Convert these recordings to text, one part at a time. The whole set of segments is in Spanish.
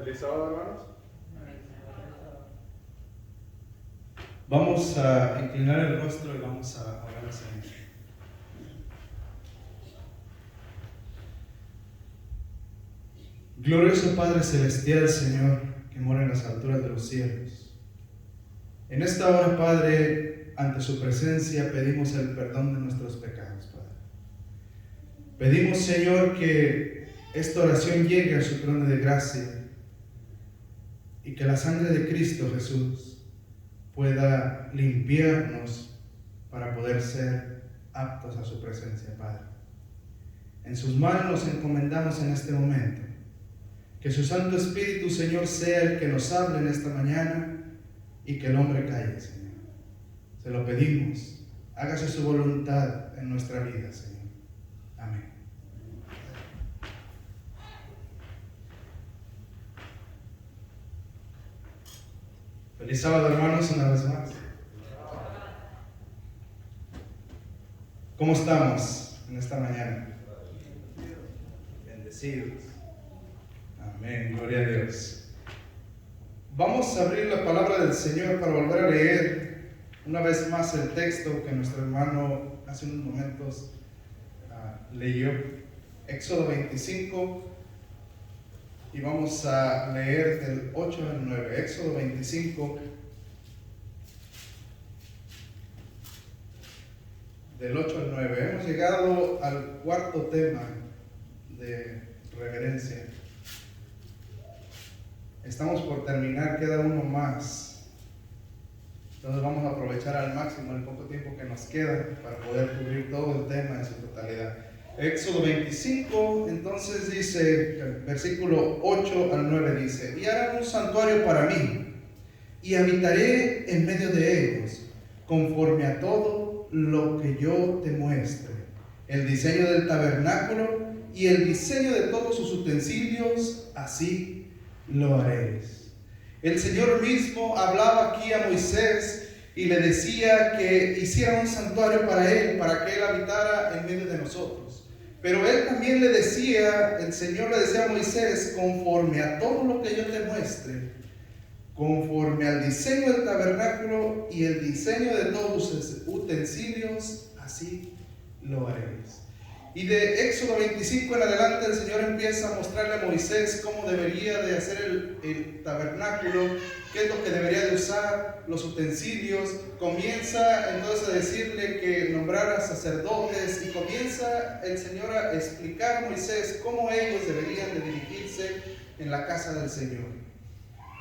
Feliz sábado, hermanos. Vamos a inclinar el rostro y vamos a orar al Señor. Glorioso Padre Celestial, Señor, que mora en las alturas de los cielos. En esta hora, Padre, ante su presencia pedimos el perdón de nuestros pecados, Padre. Pedimos, Señor, que esta oración llegue a su trono de gracia y que la sangre de Cristo Jesús pueda limpiarnos para poder ser aptos a su presencia, Padre. En sus manos nos encomendamos en este momento. Que su Santo Espíritu, Señor, sea el que nos hable en esta mañana y que el hombre calle, Señor. Se lo pedimos. Hágase su voluntad en nuestra vida, Señor. Amén. Feliz sábado, hermanos, una vez más. ¿Cómo estamos en esta mañana? Bendecidos. Amén, gloria a Dios. Vamos a abrir la palabra del Señor para volver a leer una vez más el texto que nuestro hermano hace unos momentos leyó. Éxodo 25. Y vamos a leer del 8 al 9. Éxodo 25. Del 8 al 9. Hemos llegado al cuarto tema de reverencia. Estamos por terminar, queda uno más. Entonces vamos a aprovechar al máximo el poco tiempo que nos queda para poder cubrir todo el tema en su totalidad. Éxodo 25, entonces dice, versículo 8 al 9 dice: y harán un santuario para mí, y habitaré en medio de ellos, conforme a todo lo que yo te muestre. El diseño del tabernáculo y el diseño de todos sus utensilios, así lo haréis. El Señor mismo hablaba aquí a Moisés y le decía que hiciera un santuario para él, para que él habitara en medio de nosotros. Pero él también le decía, el Señor le decía a Moisés, conforme a todo lo que yo te muestre, conforme al diseño del tabernáculo y el diseño de todos sus utensilios, así lo haréis. Y de Éxodo 25 en adelante el Señor empieza a mostrarle a Moisés cómo debería de hacer el tabernáculo, qué es lo que debería de usar, los utensilios. Comienza entonces a decirle que nombrara sacerdotes y comienza el Señor a explicar a Moisés cómo ellos deberían de dirigirse en la casa del Señor.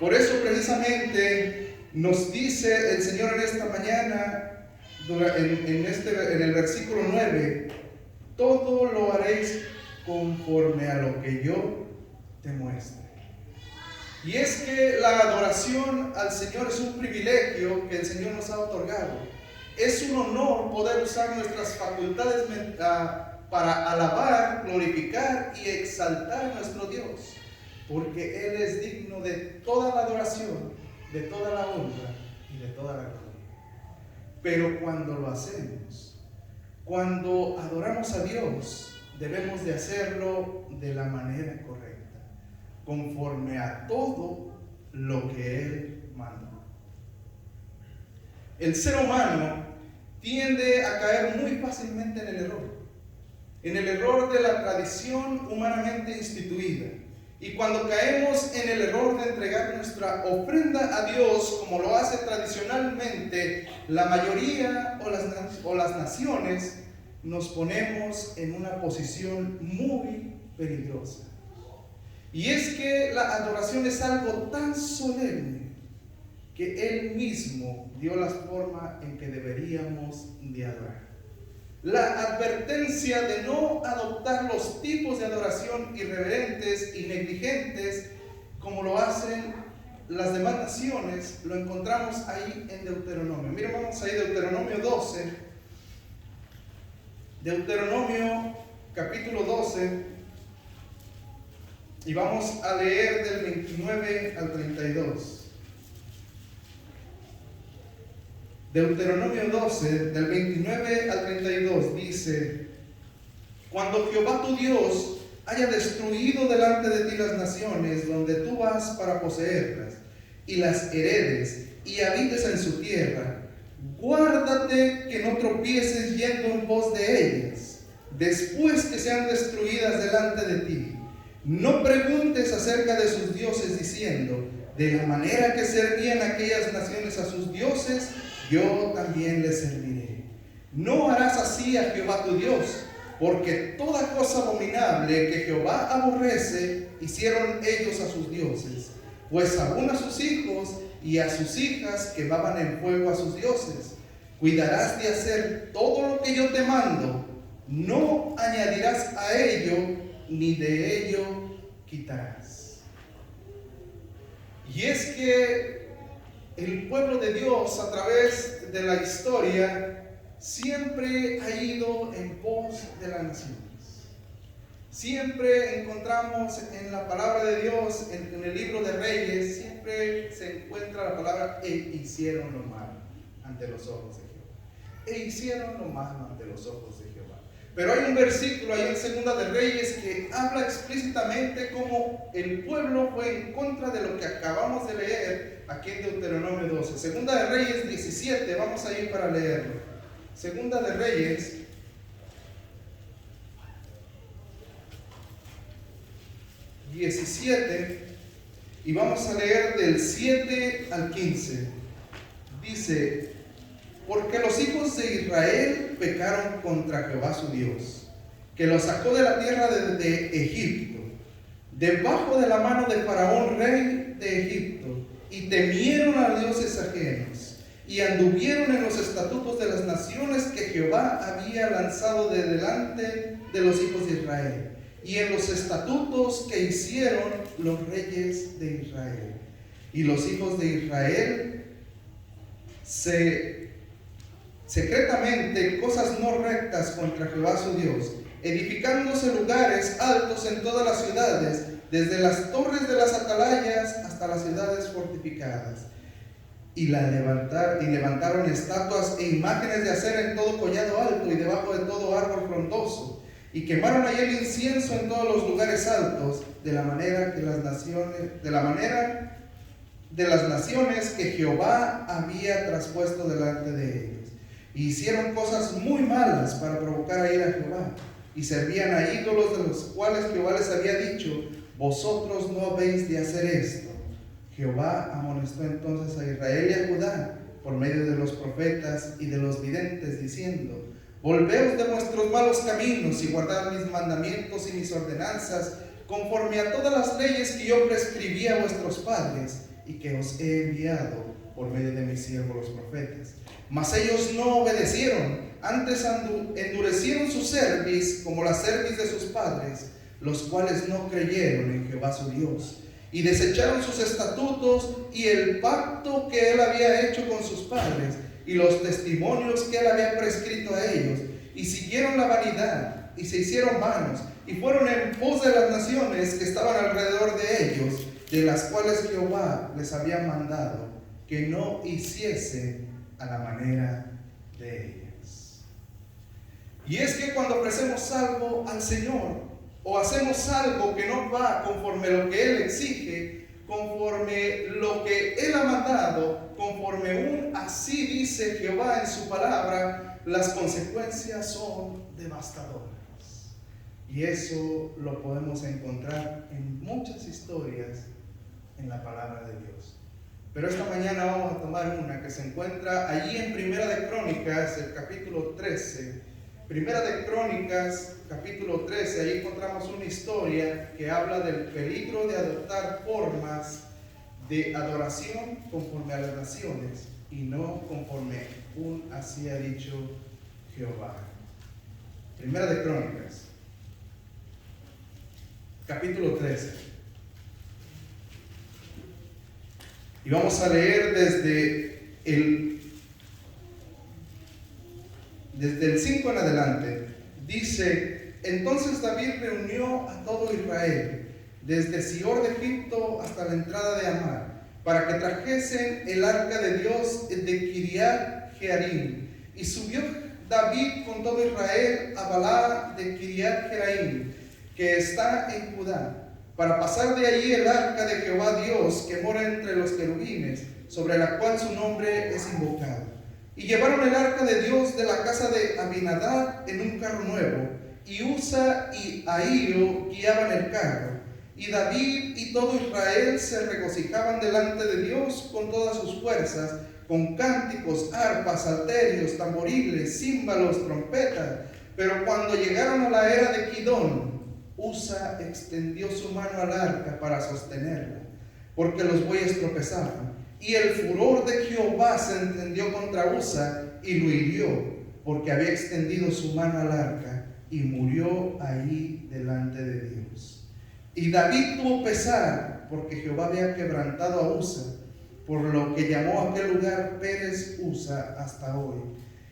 Por eso precisamente nos dice el Señor en esta mañana, en el versículo 9, todo lo haréis conforme a lo que yo te muestre. Y es que la adoración al Señor es un privilegio que el Señor nos ha otorgado. Es un honor poder usar nuestras facultades para alabar, glorificar y exaltar a nuestro Dios, porque Él es digno de toda la adoración, de toda la honra y de toda la gloria. Pero cuando lo hacemos, cuando adoramos a Dios, debemos de hacerlo de la manera correcta, conforme a todo lo que Él manda. El ser humano tiende a caer muy fácilmente en el error de la tradición humanamente instituida. Y cuando caemos en el error de entregar nuestra ofrenda a Dios, como lo hace tradicionalmente la mayoría o las naciones, nos ponemos en una posición muy peligrosa. Y es que la adoración es algo tan solemne que Él mismo dio la forma en que deberíamos de adorar. La advertencia de no adoptar los tipos de adoración irreverentes y negligentes como lo hacen las demás naciones, lo encontramos ahí en Deuteronomio. Miren, vamos ahí, Deuteronomio 12. Deuteronomio capítulo 12. Y vamos a leer del 29 al 32. Deuteronomio 12, del 29 al 32, dice: cuando Jehová tu Dios haya destruido delante de ti las naciones donde tú vas para poseerlas, y las heredes, y habites en su tierra, guárdate que no tropieces yendo en pos de ellas, después que sean destruidas delante de ti. No preguntes acerca de sus dioses diciendo, de la manera que servían aquellas naciones a sus dioses, yo también les serviré. No harás así a Jehová tu Dios, porque toda cosa abominable que Jehová aborrece, hicieron ellos a sus dioses, pues aún a sus hijos y a sus hijas quemaban en fuego a sus dioses. Cuidarás de hacer todo lo que yo te mando, no añadirás a ello, ni de ello quitarás. Y es que el pueblo de Dios, a través de la historia, siempre ha ido en pos de las naciones. Siempre encontramos en la palabra de Dios, en el libro de Reyes, siempre se encuentra la palabra e hicieron lo malo ante los ojos de Jehová. E hicieron lo malo ante los ojos de Jehová. Pero hay un versículo ahí en Segunda de Reyes que habla explícitamente cómo el pueblo fue en contra de lo que acabamos de leer aquí en Deuteronomio 12. Segunda de Reyes 17, vamos a ir para leerlo. Segunda de Reyes 17, y vamos a leer del 7 al 15. Dice: porque los hijos de Israel pecaron contra Jehová su Dios, que los sacó de la tierra de Egipto, debajo de la mano de Faraón, rey de Egipto, y temieron a dioses ajenos, y anduvieron en los estatutos de las naciones que Jehová había lanzado de delante de los hijos de Israel, y en los estatutos que hicieron los reyes de Israel. Y los hijos de Israel secretamente cosas no rectas contra Jehová su Dios, edificándose lugares altos en todas las ciudades, desde las torres de las atalayas hasta las ciudades fortificadas. Y levantaron estatuas e imágenes de acera en todo collado alto y debajo de todo árbol frondoso, y quemaron allí el incienso en todos los lugares altos, de la manera de las naciones que Jehová había traspuesto delante de ellos. Y hicieron cosas muy malas para provocar a ira a Jehová, y servían a ídolos de los cuales Jehová les había dicho: vosotros no habéis de hacer esto. Jehová amonestó entonces a Israel y a Judá por medio de los profetas y de los videntes, diciendo: volveos de vuestros malos caminos y guardad mis mandamientos y mis ordenanzas, conforme a todas las leyes que yo prescribí a vuestros padres y que os he enviado por medio de mis siervos los profetas. Mas ellos no obedecieron, antes endurecieron su cerviz como la cerviz de sus padres, los cuales no creyeron en Jehová su Dios, y desecharon sus estatutos y el pacto que él había hecho con sus padres, y los testimonios que él había prescrito a ellos, y siguieron la vanidad, y se hicieron vanos, y fueron en pos de las naciones que estaban alrededor de ellos, de las cuales Jehová les había mandado que no hiciesen a la manera de ellas. Y es que cuando ofrecemos algo al Señor, o hacemos algo que no va conforme lo que Él exige, conforme lo que Él ha mandado, conforme un así dice Jehová en su palabra, las consecuencias son devastadoras. Y eso lo podemos encontrar en muchas historias en la palabra de Dios. Pero esta mañana vamos a tomar una que se encuentra allí en Primera de Crónicas, el capítulo 13. Primera de Crónicas, capítulo 13, ahí encontramos una historia que habla del peligro de adoptar formas de adoración conforme a las naciones y no conforme así ha dicho Jehová. Primera de Crónicas, capítulo 13. Y vamos a leer desde el 5 en adelante. Dice: entonces David reunió a todo Israel, desde Sior de Egipto hasta la entrada de Amar, para que trajesen el arca de Dios de Kiriat Jearim. Y subió David con todo Israel a Balá de Kiriat Jearim. que está en Judá, para pasar de allí el arca de Jehová Dios, que mora entre los querubines, sobre la cual su nombre es invocado. Y llevaron el arca de Dios de la casa de Abinadab en un carro nuevo, y Usa y Ahío guiaban el carro. Y David y todo Israel se regocijaban delante de Dios con todas sus fuerzas, con cánticos, arpas, salterios, tamboriles, címbalos, trompetas. Pero cuando llegaron a la era de Kidón, Usa extendió su mano al arca para sostenerla, porque los bueyes tropezaban. Y el furor de Jehová se encendió contra Usa y lo hirió, porque había extendido su mano al arca, y murió ahí delante de Dios. Y David tuvo pesar, porque Jehová había quebrantado a Usa, por lo que llamó a aquel lugar Pérez Usa hasta hoy.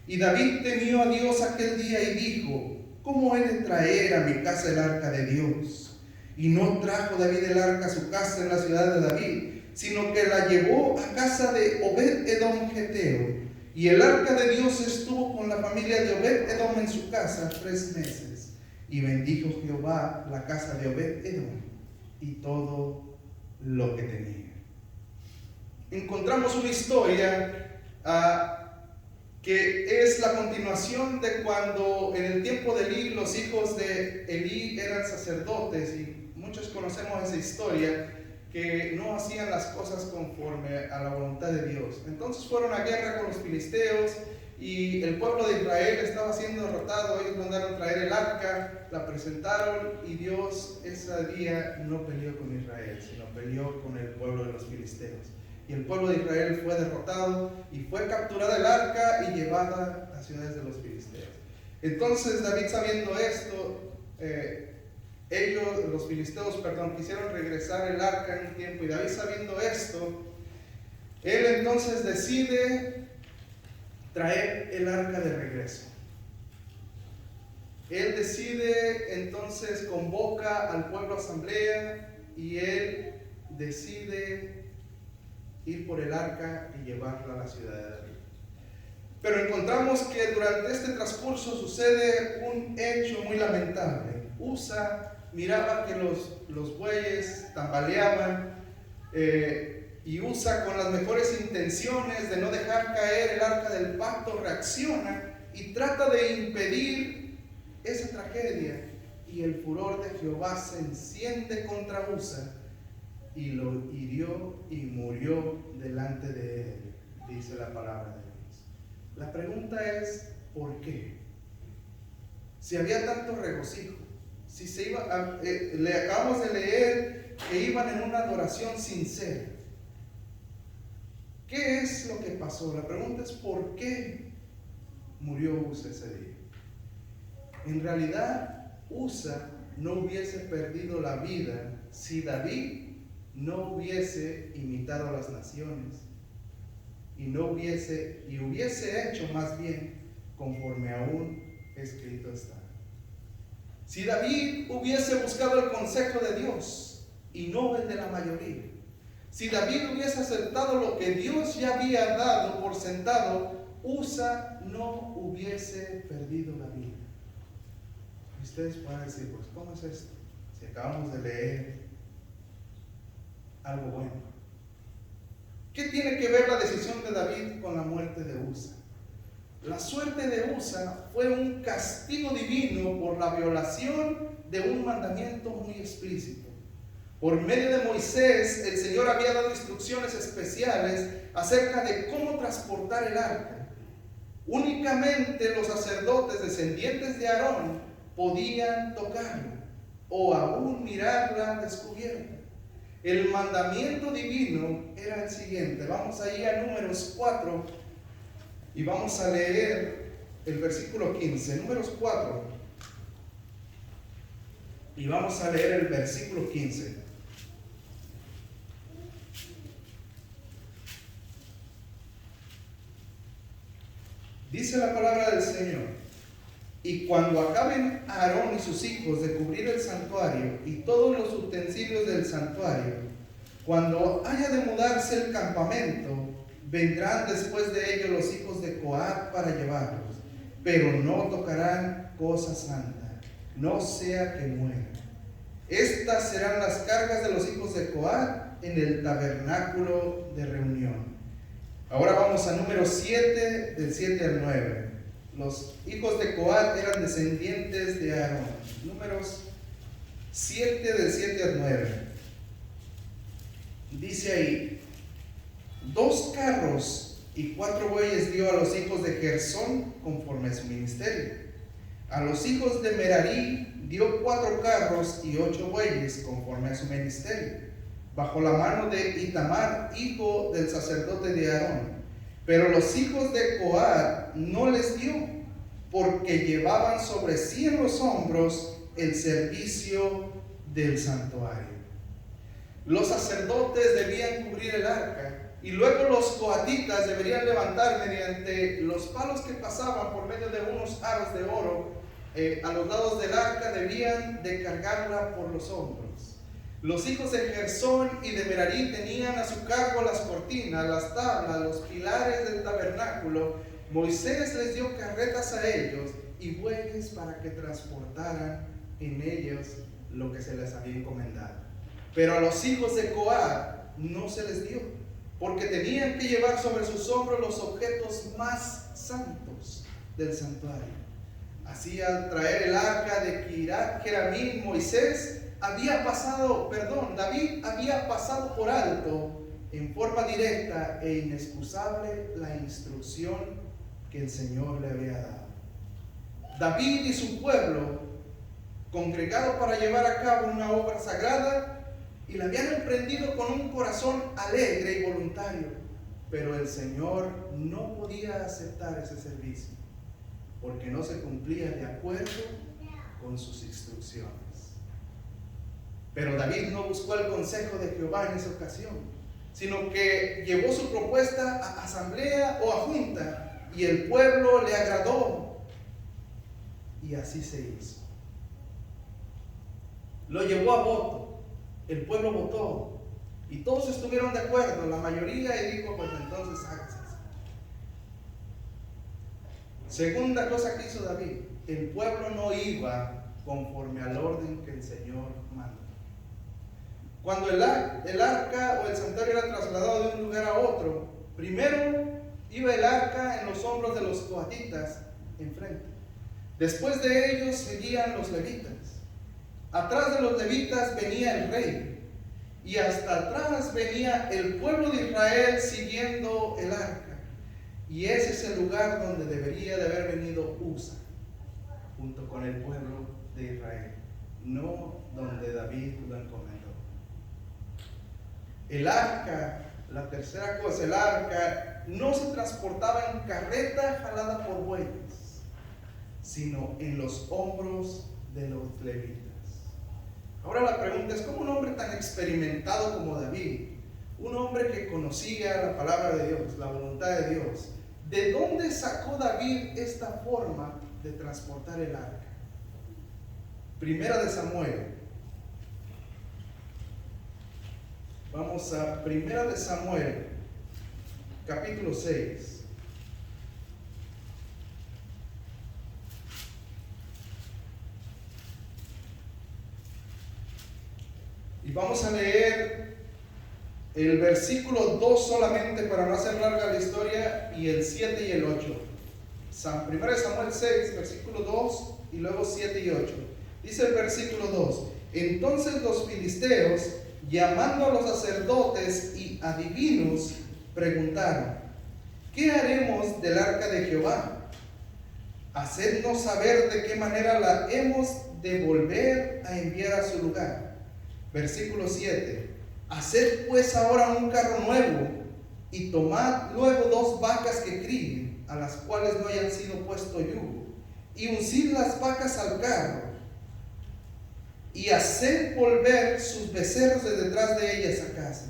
Y David temió a Dios aquel día y dijo: ¿cómo he de traer a mi casa el arca de Dios? Y no trajo David el arca a su casa en la ciudad de David, sino que la llevó a casa de Obed-Edom Geteo. Y el arca de Dios estuvo con la familia de Obed-Edom en su casa 3 meses. Y bendijo Jehová la casa de Obed-Edom y todo lo que tenía. Encontramos una historia que es la continuación de cuando en el tiempo de Elí los hijos de Elí eran sacerdotes, y muchos conocemos esa historia, que no hacían las cosas conforme a la voluntad de Dios. Entonces fueron a guerra con los filisteos y el pueblo de Israel estaba siendo derrotado. Ellos mandaron traer el arca, la presentaron, y Dios ese día no peleó con Israel, sino peleó con el pueblo de los filisteos. Y el pueblo de Israel fue derrotado y fue capturada el arca y llevada a las ciudades de los filisteos. Entonces David, sabiendo esto, los filisteos, quisieron regresar el arca en un tiempo, y David, sabiendo esto, él entonces decide traer el arca de regreso. Él decide, entonces convoca al pueblo a asamblea, y él decide ir por el arca y llevarla a la ciudad de David. Pero encontramos que durante este transcurso sucede un hecho muy lamentable. Usa miraba que los bueyes tambaleaban, y Usa, con las mejores intenciones de no dejar caer el arca del pacto, reacciona y trata de impedir esa tragedia. Y el furor de Jehová se enciende contra Usa y lo hirió y murió delante de él, dice la palabra de Dios. La pregunta es: ¿por qué? Si había tanto regocijo, si se iba le acabamos de leer que iban en una adoración sincera. ¿Qué es lo que pasó? La pregunta es: ¿por qué murió Usa ese día? En realidad, Usa no hubiese perdido la vida si David no hubiese imitado a las naciones y hubiese hecho más bien conforme aún escrito está. Si David hubiese buscado el consejo de Dios y no el de la mayoría, si David hubiese aceptado lo que Dios ya había dado por sentado, Usa no hubiese perdido la vida. Y ustedes pueden decir: pues, ¿cómo es esto? Si acabamos de leer algo bueno. ¿Qué tiene que ver la decisión de David con la muerte de Usa? La suerte de Usa fue un castigo divino por la violación de un mandamiento muy explícito. Por medio de Moisés, el Señor había dado instrucciones especiales acerca de cómo transportar el arca. Únicamente los sacerdotes descendientes de Aarón podían tocarla o aún mirarla descubierta. El mandamiento divino era el siguiente. Vamos ahí a Números 4 y vamos a leer el versículo 15. Números 4 y vamos a leer el versículo 15. Dice la palabra del Señor: y cuando acaben Aarón y sus hijos de cubrir el santuario y todos los utensilios del santuario, cuando haya de mudarse el campamento, vendrán después de ellos los hijos de Coat para llevarlos, pero no tocarán cosa santa, no sea que mueran. Estas serán las cargas de los hijos de Coat en el tabernáculo de reunión. Ahora vamos a número 7, del 7 al 9. Los hijos de Coat eran descendientes de Aarón. Números 7, del 7 al 9. Dice ahí: 2 carros y 4 bueyes dio a los hijos de Gersón conforme a su ministerio. A los hijos de Merarí dio 4 carros y 8 bueyes conforme a su ministerio, bajo la mano de Itamar, hijo del sacerdote de Aarón. Pero los hijos de Coat no les dio, porque llevaban sobre sí en los hombros el servicio del santuario. Los sacerdotes debían cubrir el arca, y luego los coatitas deberían levantar mediante los palos que pasaban por medio de unos aros de oro a los lados del arca, debían de cargarla por los hombros. Los hijos de Gersón y de Merarí tenían a su cargo las cortinas, las tablas, los pilares del tabernáculo. Moisés les dio carretas a ellos y bueyes para que transportaran en ellos lo que se les había encomendado. Pero a los hijos de Coat no se les dio, porque tenían que llevar sobre sus hombros los objetos más santos del santuario. Así, al traer el arca de Kiriat Jearim, David había pasado por alto en forma directa e inexcusable la instrucción que el Señor le había dado. David y su pueblo, congregado para llevar a cabo una obra sagrada, y la habían emprendido con un corazón alegre y voluntario, pero el Señor no podía aceptar ese servicio, porque no se cumplía de acuerdo con sus instrucciones. Pero David no buscó el consejo de Jehová en esa ocasión, sino que llevó su propuesta a asamblea o a junta, y el pueblo le agradó, y así se hizo. Lo llevó a voto, el pueblo votó, y todos estuvieron de acuerdo, la mayoría, y dijo: pues entonces hágase. Segunda cosa que hizo David: el pueblo no iba conforme al orden que el Señor mandó. Cuando el arca o el santuario era trasladado de un lugar a otro, primero iba el arca en los hombros de los coatitas enfrente. Después de ellos seguían los levitas. Atrás de los levitas venía el rey, y hasta atrás venía el pueblo de Israel siguiendo el arca. Y ese es el lugar donde debería de haber venido Usa, junto con el pueblo de Israel, no donde David lo encomendó. El arca, la tercera cosa, el arca no se transportaba en carreta jalada por bueyes, sino en los hombros de los levitas. Ahora la pregunta es: ¿cómo un hombre tan experimentado como David, un hombre que conocía la palabra de Dios, la voluntad de Dios, de dónde sacó David esta forma de transportar el arca? Primera de Samuel. Vamos a Primera de Samuel, capítulo 6. Y vamos a leer el versículo 2 solamente para no hacer larga la historia, y el 7 y el 8. Primera de Samuel 6, versículo 2 y luego 7 y 8. Dice el versículo 2: entonces los filisteos, llamando a los sacerdotes y adivinos, preguntaron: ¿qué haremos del arca de Jehová? Hacednos saber de qué manera la hemos de volver a enviar a su lugar. Versículo 7: haced pues ahora un carro nuevo, y tomad luego 2 vacas que críen, a las cuales no hayan sido puesto yugo, y uncid las vacas al carro, y haced volver sus becerros de detrás de ellas a casa.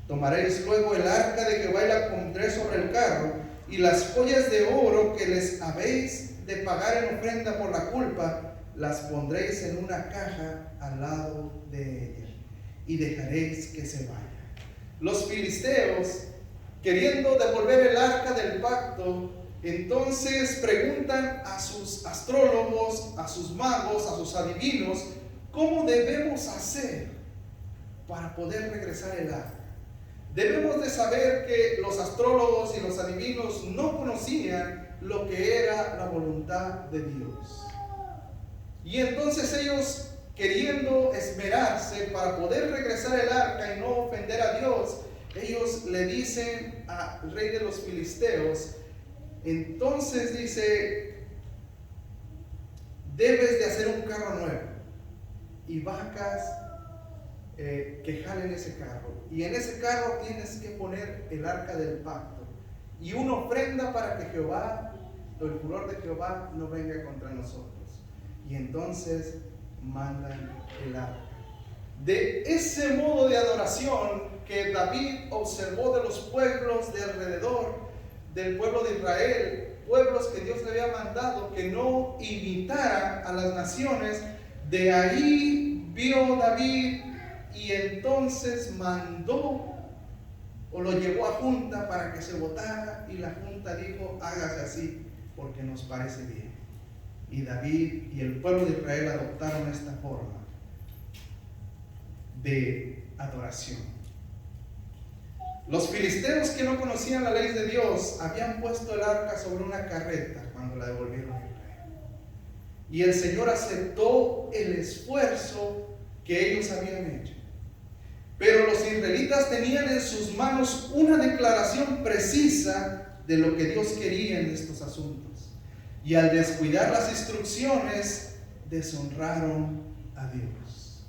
Tomaréis luego el arca de Jehová y la pondré sobre el carro, y las joyas de oro que les habéis de pagar en ofrenda por la culpa, las pondréis en una caja al lado de ella, y dejaréis que se vaya. Los filisteos, queriendo devolver el arca del pacto, entonces preguntan a sus astrólogos, a sus magos, a sus adivinos: ¿cómo debemos hacer para poder regresar el arca? Debemos de saber que los astrólogos y los adivinos no conocían lo que era la voluntad de Dios. Y entonces ellos, queriendo esmerarse para poder regresar el arca y no ofender a Dios, ellos le dicen al rey de los filisteos, entonces dice, debes de hacer un carro nuevo y vacas que jalen ese carro, y en ese carro tienes que poner el arca del pacto y una ofrenda para que Jehová, el furor de Jehová no venga contra nosotros. Y entonces mandan el arca. De ese modo de adoración que David observó de los pueblos de alrededor del pueblo de Israel, pueblos que Dios le había mandado que no imitaran a las naciones, de ahí vio David y entonces mandó o lo llevó a junta para que se votara, y la junta dijo, hágase así porque nos parece bien. Y David y el pueblo de Israel adoptaron esta forma de adoración. Los filisteos, que no conocían la ley de Dios, habían puesto el arca sobre una carreta cuando la devolvieron a Israel. Y el Señor aceptó el esfuerzo que ellos habían hecho. Pero los israelitas tenían en sus manos una declaración precisa de lo que Dios quería en estos asuntos. Y al descuidar las instrucciones, deshonraron a Dios.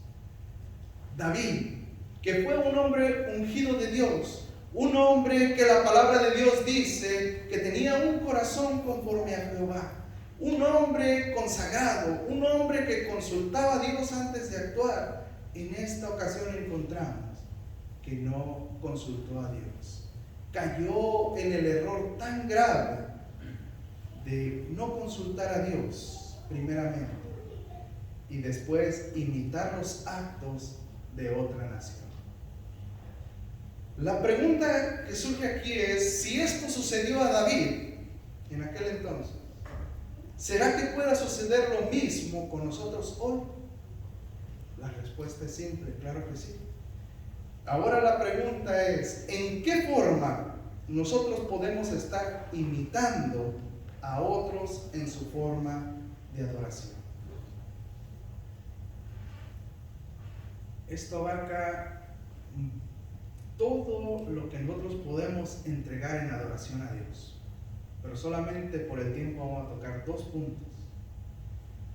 David, que fue un hombre ungido de Dios, un hombre que la palabra de Dios dice que tenía un corazón conforme a Jehová, un hombre consagrado, un hombre que consultaba a Dios antes de actuar, en esta ocasión encontramos que no consultó a Dios. Cayó en el error tan grave de no consultar a Dios primeramente y después imitar los actos de otra nación. La pregunta que surge aquí es, si esto sucedió a David en aquel entonces, ¿será que pueda suceder lo mismo con nosotros hoy? La respuesta es simple, claro que sí. Ahora la pregunta es, ¿en qué forma nosotros podemos estar imitando a otros en su forma de adoración? Esto abarca todo lo que nosotros podemos entregar en adoración a Dios, pero solamente por el tiempo vamos a tocar dos puntos.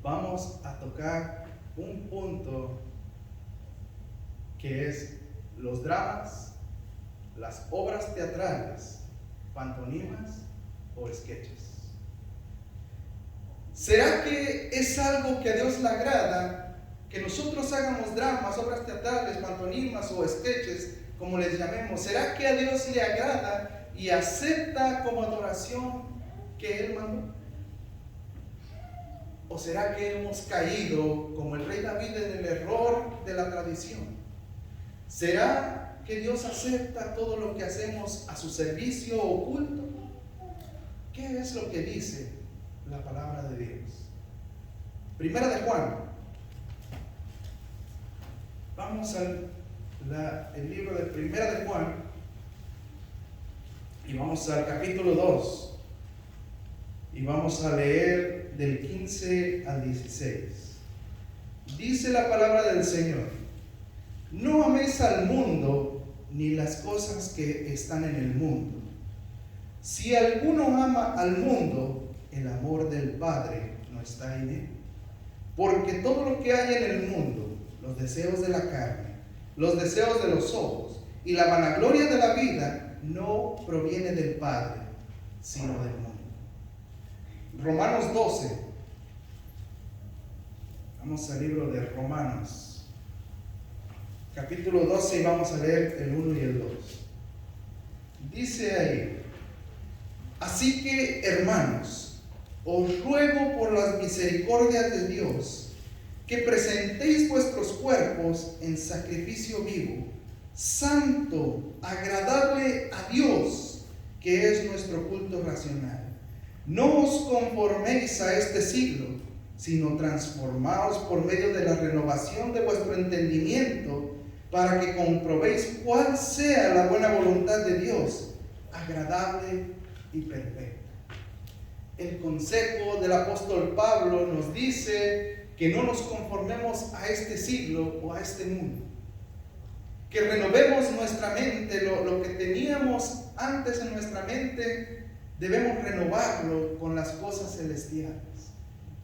Vamos a tocar un punto que es los dramas, las obras teatrales, pantomimas o sketches. ¿Será que es algo que a Dios le agrada que nosotros hagamos dramas, obras teatrales, pantomimas o sketches, como les llamemos? ¿Será que a Dios le agrada y acepta como adoración que Él mandó? ¿O será que hemos caído como el rey David en el error de la tradición? ¿Será que Dios acepta todo lo que hacemos a su servicio o culto? ¿Qué es lo que dice la palabra de Dios? Primera de Juan. Vamos al libro de Primera de Juan y vamos al capítulo 2 y vamos a leer del 15 al 16. Dice la palabra del Señor: no améis al mundo ni las cosas que están en el mundo. Si alguno ama al mundo, el amor del Padre no está en él. Porque todo lo que hay en el mundo, los deseos de la carne, los deseos de los ojos y la vanagloria de la vida, no proviene del Padre, sino del mundo. Romanos 12. Vamos al libro de Romanos, capítulo 12, y vamos a leer el 1 y el 2. Dice ahí: así que, hermanos, os ruego por las misericordias de Dios que presentéis vuestros cuerpos en sacrificio vivo, santo, agradable a Dios, que es nuestro culto racional. No os conforméis a este siglo, sino transformaos por medio de la renovación de vuestro entendimiento, para que comprobéis cuál sea la buena voluntad de Dios, agradable y perfecta. El consejo del apóstol Pablo nos dice que no nos conformemos a este siglo o a este mundo, que renovemos nuestra mente. Lo que teníamos antes en nuestra mente debemos renovarlo con las cosas celestiales,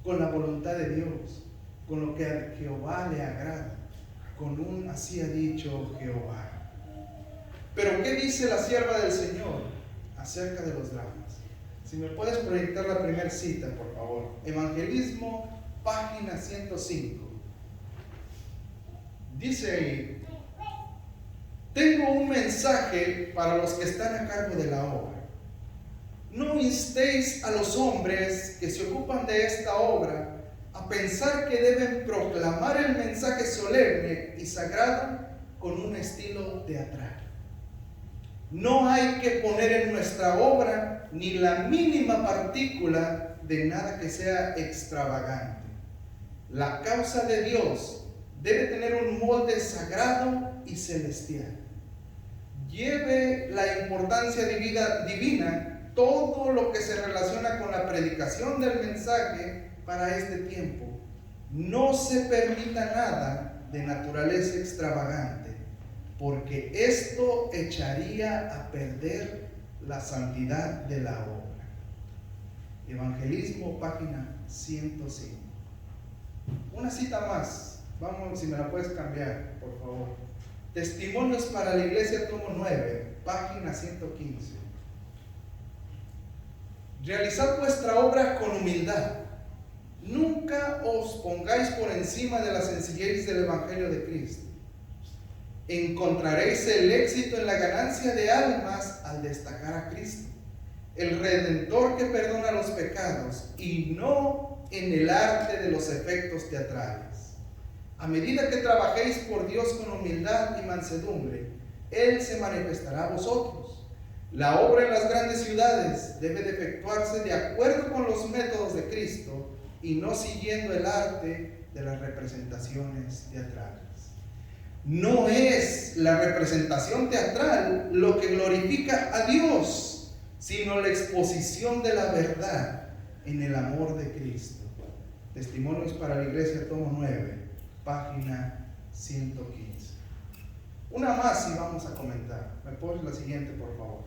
con la voluntad de Dios, con lo que a Jehová le agrada, con un así ha dicho Jehová. Pero ¿qué dice la sierva del Señor acerca de los dramas? Si me puedes proyectar la primera cita, por favor. Evangelismo, página 105. Dice ahí: tengo un mensaje para los que están a cargo de la obra. No instéis a los hombres que se ocupan de esta obra a pensar que deben proclamar el mensaje solemne y sagrado con un estilo teatral. No hay que poner en nuestra obra ni la mínima partícula de nada que sea extravagante. La causa de Dios debe tener un molde sagrado y celestial. Lleve la importancia divina todo lo que se relaciona con la predicación del mensaje para este tiempo. No se permita nada de naturaleza extravagante, porque esto echaría a perder la santidad de la obra. Evangelismo, página 105. Una cita más. Vamos, si me la puedes cambiar, por favor. Testimonios para la Iglesia, tomo 9, página 115. Realizad vuestra obra con humildad. Nunca os pongáis por encima de la sencillez del Evangelio de Cristo. Encontraréis el éxito en la ganancia de almas al destacar a Cristo, el Redentor que perdona los pecados, y no en el arte de los efectos teatrales. A medida que trabajéis por Dios con humildad y mansedumbre, Él se manifestará a vosotros. La obra en las grandes ciudades debe de efectuarse de acuerdo con los métodos de Cristo y no siguiendo el arte de las representaciones teatrales. No es la representación teatral lo que glorifica a Dios, sino la exposición de la verdad en el amor de Cristo. Testimonios para la Iglesia, tomo 9, página 115. Una más y vamos a comentar. ¿Me pones la siguiente, por favor?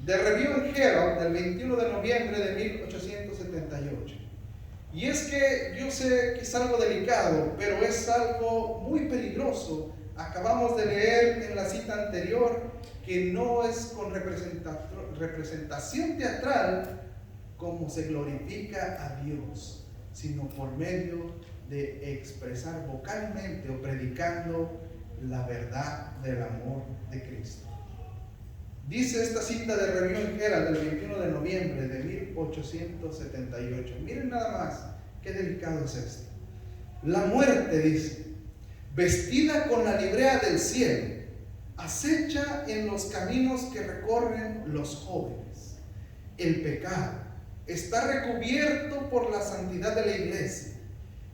The Review and Herald, del 21 de noviembre de 1878. Y es que yo sé que es algo delicado, pero es algo muy peligroso. Acabamos de leer en la cita anterior que no es con representación teatral como se glorifica a Dios, sino por medio de expresar vocalmente o predicando la verdad del amor de Cristo. Dice esta cita de Review and Herald del 21 de noviembre de 1878. Miren nada más qué delicado es esto. La muerte, dice, vestida con la librea del cielo, acecha en los caminos que recorren los jóvenes. El pecado está recubierto por la santidad de la iglesia.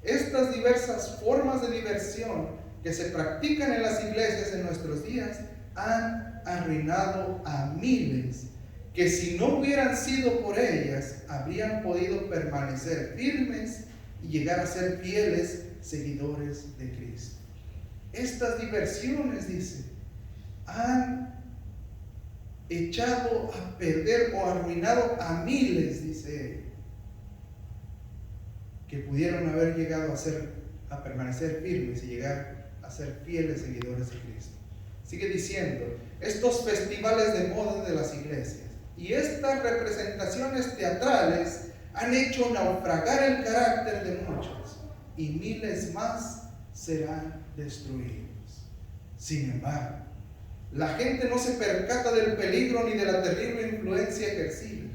Estas diversas formas de diversión que se practican en las iglesias en nuestros días han arruinado a miles que si no hubieran sido por ellas habrían podido permanecer firmes y llegar a ser fieles seguidores de Cristo. Estas diversiones, dice, han echado a perder o arruinado a miles, dice él, que pudieron haber llegado a permanecer firmes y llegar a ser fieles seguidores de Cristo. Sigue diciendo, estos festivales de moda de las iglesias y estas representaciones teatrales han hecho naufragar el carácter de muchos y miles más serán destruidos. Sin embargo, la gente no se percata del peligro ni de la terrible influencia ejercida.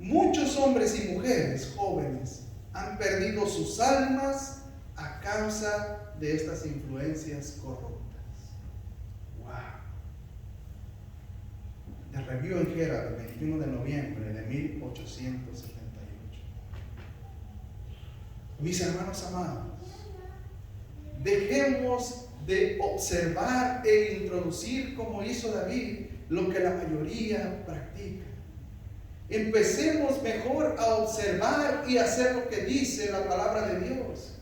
Muchos hombres y mujeres jóvenes han perdido sus almas a causa de estas influencias corruptas. The Review and Herald, el 21 de noviembre de 1878. Mis hermanos amados, dejemos de observar e introducir, como hizo David, lo que la mayoría practica. Empecemos mejor a observar y hacer lo que dice la palabra de Dios.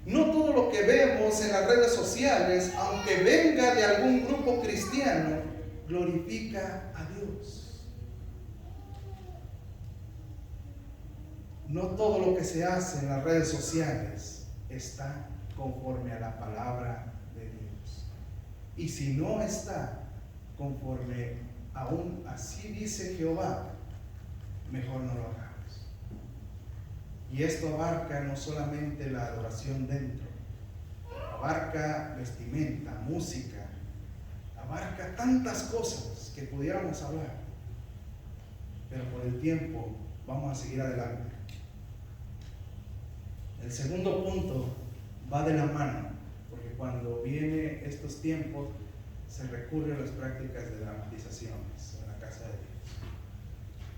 No todo lo que vemos en las redes sociales, aunque venga de algún grupo cristiano, glorifica a Dios. No todo lo que se hace en las redes sociales está conforme a la palabra de Dios. Y si no está conforme aún así dice Jehová, mejor no lo hagamos. Y esto abarca no solamente la adoración dentro, abarca vestimenta, música, abarca tantas cosas que pudiéramos hablar, pero por el tiempo vamos a seguir adelante. El segundo punto va de la mano, porque cuando vienen estos tiempos se recurre a las prácticas de dramatizaciones en la casa de Dios.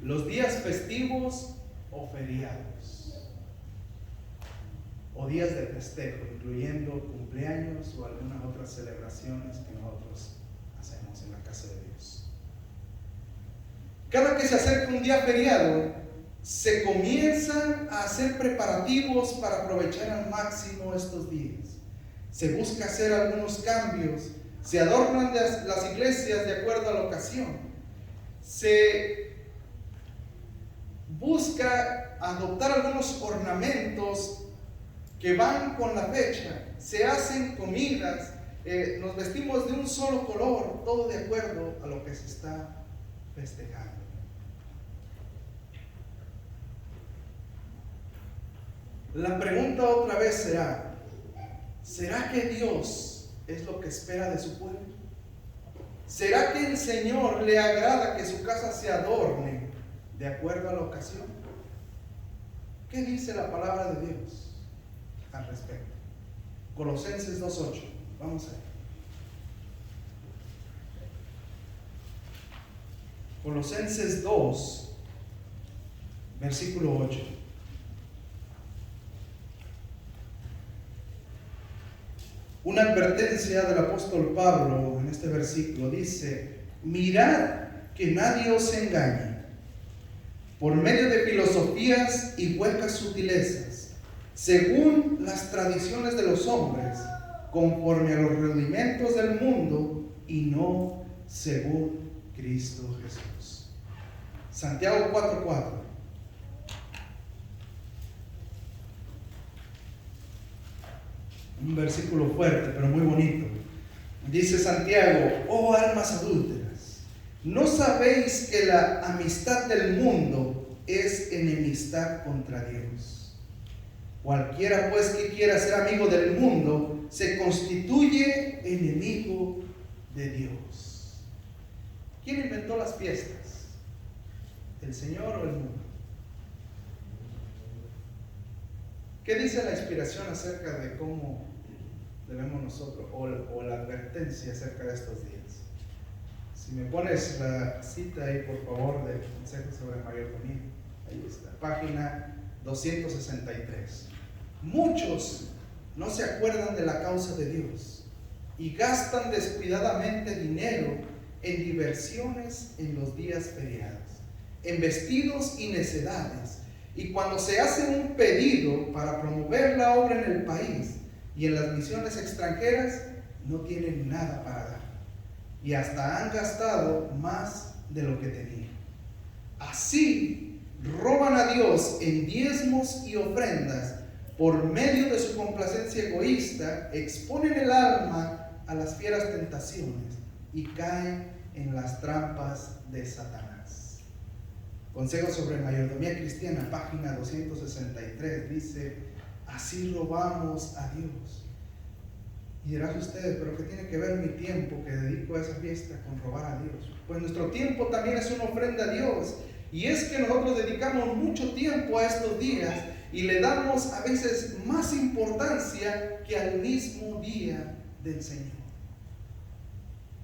Los días festivos o feriados, o días de festejo, incluyendo cumpleaños o algunas otras celebraciones que nosotros hacemos en la casa de Dios. Cada que se acerca un día feriado, se comienzan a hacer preparativos para aprovechar al máximo estos días. Se busca hacer algunos cambios, se adornan las iglesias de acuerdo a la ocasión, se busca adoptar algunos ornamentos que van con la fecha, se hacen comidas, nos vestimos de un solo color, todo de acuerdo a lo que se está festejando. La pregunta otra vez ¿será que Dios es lo que espera de su pueblo? ¿Será que el Señor le agrada que su casa se adorne de acuerdo a la ocasión? ¿Qué dice la palabra de Dios al respecto? Colosenses 2:8. Vamos a ver. Colosenses 2, versículo 8. Una advertencia del apóstol Pablo en este versículo dice: mirad que nadie os engañe por medio de filosofías y huecas sutilezas, según las tradiciones de los hombres, conforme a los rudimentos del mundo y no según Cristo Jesús. Santiago 4:4. Un versículo fuerte, pero muy bonito. Dice Santiago: oh almas adúlteras, ¿no sabéis que la amistad del mundo es enemistad contra Dios? Cualquiera pues que quiera ser amigo del mundo se constituye enemigo de Dios. ¿Quién inventó las fiestas? ¿El Señor o el mundo? ¿Qué dice la inspiración acerca de cómo debemos nosotros, o la advertencia acerca de estos días? Si me pones la cita ahí, por favor, del Consejo sobre Mayordomía, ahí está, página 263. Muchos no se acuerdan de la causa de Dios y gastan descuidadamente dinero en diversiones en los días feriados, en vestidos y necedades. Y cuando se hace un pedido para promover la obra en el país y en las misiones extranjeras, no tienen nada para dar. Y hasta han gastado más de lo que tenían. Así, roban a Dios en diezmos y ofrendas por medio de su complacencia egoísta, exponen el alma a las fieras tentaciones y caen en las trampas de Satanás. Consejo sobre Mayordomía Cristiana, página 263, dice: así robamos a Dios. Y dirás usted: ¿pero qué tiene que ver mi tiempo que dedico a esa fiesta con robar a Dios? Pues nuestro tiempo también es una ofrenda a Dios. Y es que nosotros dedicamos mucho tiempo a estos días y le damos a veces más importancia que al mismo día del Señor.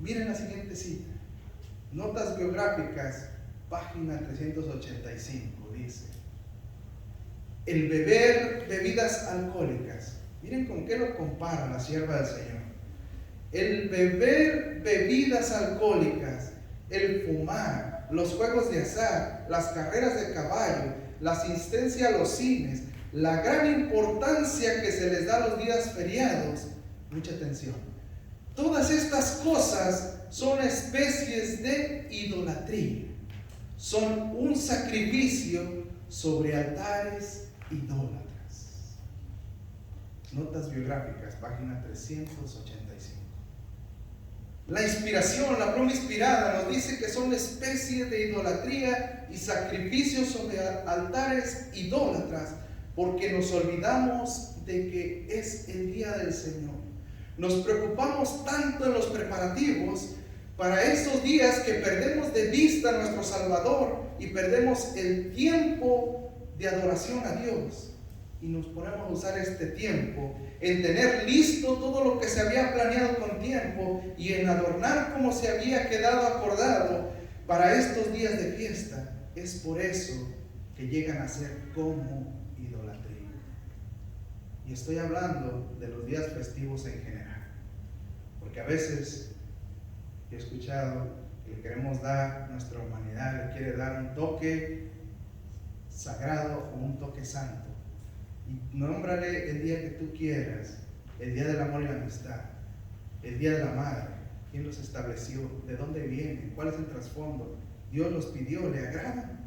Miren la siguiente cita. Notas biográficas, página 385, dice: el beber bebidas alcohólicas. Miren con qué lo compara la sierva del Señor. El beber bebidas alcohólicas, el fumar, los juegos de azar, las carreras de caballo, la asistencia a los cines, la gran importancia que se les da a los días feriados. Mucha atención. Todas estas cosas son especies de idolatría. Son un sacrificio sobre altares idólatras. Notas biográficas, página 385. La inspiración, la pluma inspirada nos dice que son especies de idolatría y sacrificios sobre altares idólatras, porque nos olvidamos de que es el día del Señor. Nos preocupamos tanto en los preparativos para esos días que perdemos de vista a nuestro Salvador y perdemos el tiempo de adoración a Dios. Y nos ponemos a usar este tiempo en tener listo todo lo que se había planeado con tiempo y en adornar como se había quedado acordado para estos días de fiesta. Es por eso que llegan a ser como idolatría. Y estoy hablando de los días festivos en general, porque a veces he escuchado que le queremos dar, nuestra humanidad le quiere dar un toque sagrado o un toque santo. Y nómbrale el día que tú quieras, el día del amor y la amistad, el día de la madre. ¿Quién los estableció? ¿De dónde vienen? ¿Cuál es el trasfondo? Dios los pidió, ¿le agrada?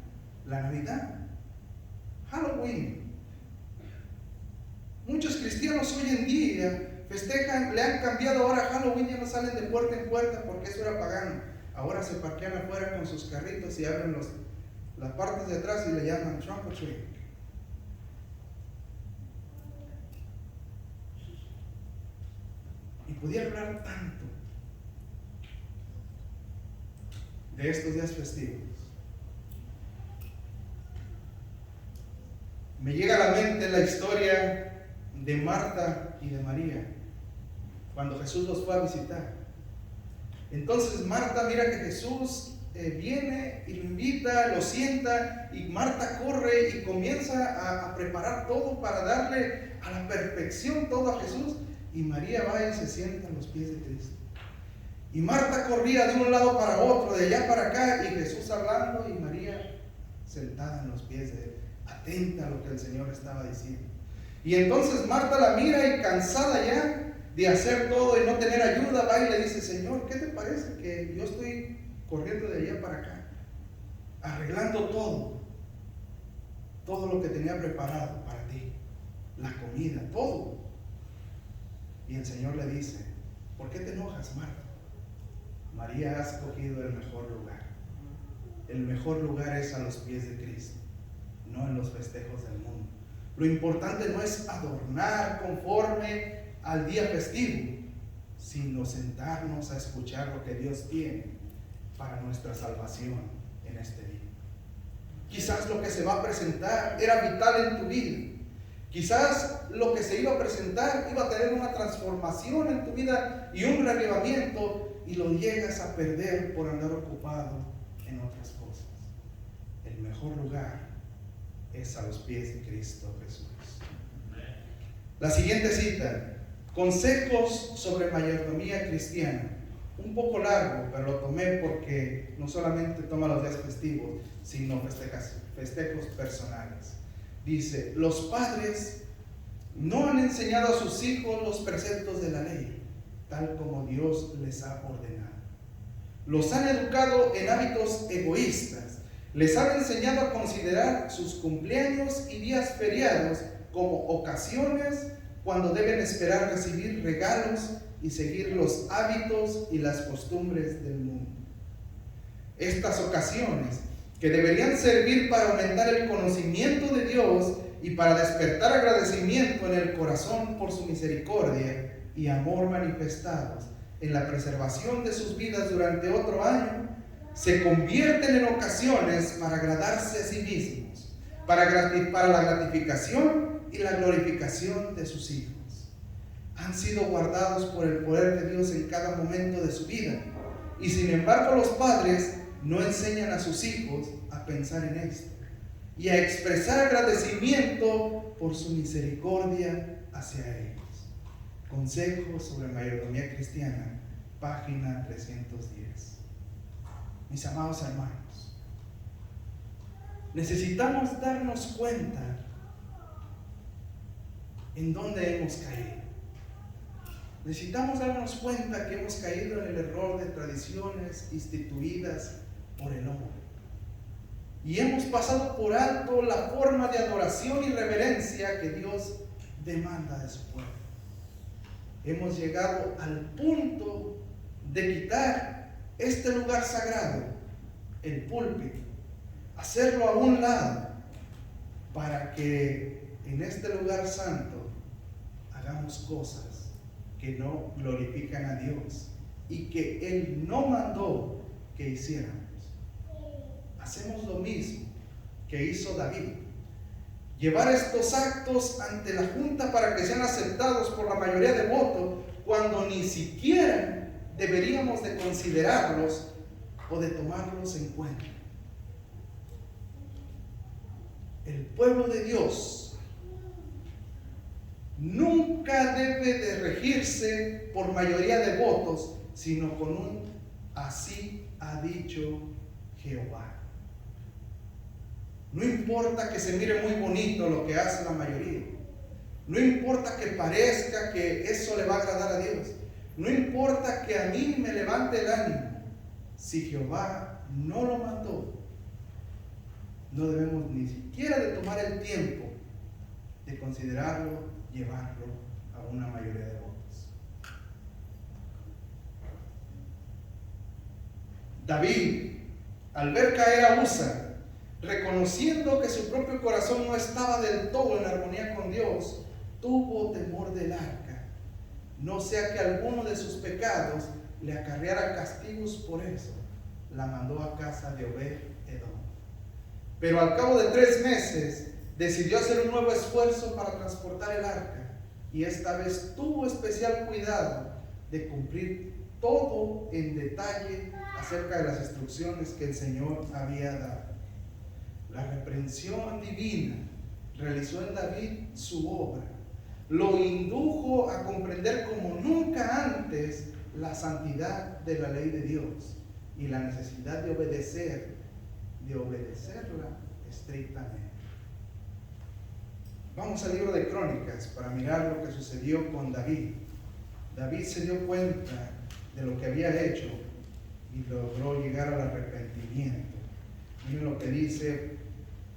La Navidad, Halloween. Muchos cristianos hoy en día festejan, le han cambiado ahora Halloween, ya no salen de puerta en puerta porque eso era pagano. Ahora se parquean afuera con sus carritos y abren las partes de atrás y le llaman trunk or treat. Y podía hablar tanto de estos días festivos. Me llega a la mente la historia de Marta y de María cuando Jesús los fue a visitar. Entonces Marta mira que Jesús viene y lo invita, lo sienta, y Marta corre y comienza a preparar todo para darle a la perfección todo a Jesús. Y María va y se sienta a los pies de Cristo. Y Marta corría de un lado para otro, de allá para acá, y Jesús hablando y María sentada en los pies de él, atenta a lo que el Señor estaba diciendo. Y entonces Marta la mira y cansada ya de hacer todo y no tener ayuda, va y le dice: Señor, ¿qué te parece que yo estoy corriendo de allá para acá, arreglando todo lo que tenía preparado para ti, la comida, todo? Y el Señor le dice: ¿por qué te enojas, Marta? María ha escogido el mejor lugar. El mejor lugar es a los pies de Cristo, no en los festejos del mundo. Lo importante no es adornar conforme al día festivo, sino sentarnos a escuchar lo que Dios tiene para nuestra salvación en este día. Quizás lo que se va a presentar era vital en tu vida. Quizás lo que se iba a presentar iba a tener una transformación en tu vida y un reavivamiento, y lo llegas a perder por andar ocupado en otras cosas. El mejor lugar es a los pies de Cristo Jesús. La siguiente cita: consejos sobre mayordomía cristiana. Un poco largo, pero lo tomé porque no solamente toma los días festivos, sino festejos personales. Dice: los padres no han enseñado a sus hijos los preceptos de la ley, tal como Dios les ha ordenado. Los han educado en hábitos egoístas. Les han enseñado a considerar sus cumpleaños y días feriados como ocasiones cuando deben esperar recibir regalos y seguir los hábitos y las costumbres del mundo. Estas ocasiones, que deberían servir para aumentar el conocimiento de Dios y para despertar agradecimiento en el corazón por su misericordia y amor manifestados en la preservación de sus vidas durante otro año, se convierten en ocasiones para agradarse a sí mismos, para la gratificación y la glorificación de sus hijos. Han sido guardados por el poder de Dios en cada momento de su vida, y sin embargo los padres no enseñan a sus hijos a pensar en esto. y a expresar agradecimiento por su misericordia hacia ellos. Consejos sobre mayordomía cristiana, página 310. Mis amados hermanos, necesitamos darnos cuenta en dónde hemos caído. Necesitamos darnos cuenta que hemos caído en el error de tradiciones instituidas por el hombre. Y hemos pasado por alto la forma de adoración y reverencia que Dios demanda de su pueblo. Hemos llegado al punto de quitar este lugar sagrado, el púlpito, hacerlo a un lado, para que en este lugar santo hagamos cosas que no glorifican a Dios y que Él no mandó que hiciéramos. Hacemos lo mismo que hizo David: llevar estos actos ante la junta para que sean aceptados por la mayoría de votos, cuando ni siquiera deberíamos de considerarlos o de tomarlos en cuenta. El pueblo de Dios nunca debe de regirse por mayoría de votos, sino con un así ha dicho Jehová. No importa que se mire muy bonito lo que hace la mayoría. No importa que parezca que eso le va a agradar a Dios. No importa que a mí me levante el ánimo. Si Jehová no lo mandó, no debemos ni siquiera de tomar el tiempo de considerarlo, llevarlo a una mayoría de votos. David, al ver caer a Usa, reconociendo que su propio corazón no estaba del todo en armonía con Dios, tuvo temor del arca, no sea que alguno de sus pecados le acarreara castigos. Por eso la mandó a casa de Obed-Edom. Pero al cabo de 3 meses decidió hacer un nuevo esfuerzo para transportar el arca, y esta vez tuvo especial cuidado de cumplir todo en detalle acerca de las instrucciones que el Señor había dado. La reprensión divina realizó en David su obra, lo indujo a comprender como nunca antes la santidad de la ley de Dios y la necesidad de obedecerla estrictamente. Vamos al libro de Crónicas para mirar lo que sucedió con David. David se dio cuenta de lo que había hecho y logró llegar al arrepentimiento. Miren lo que dice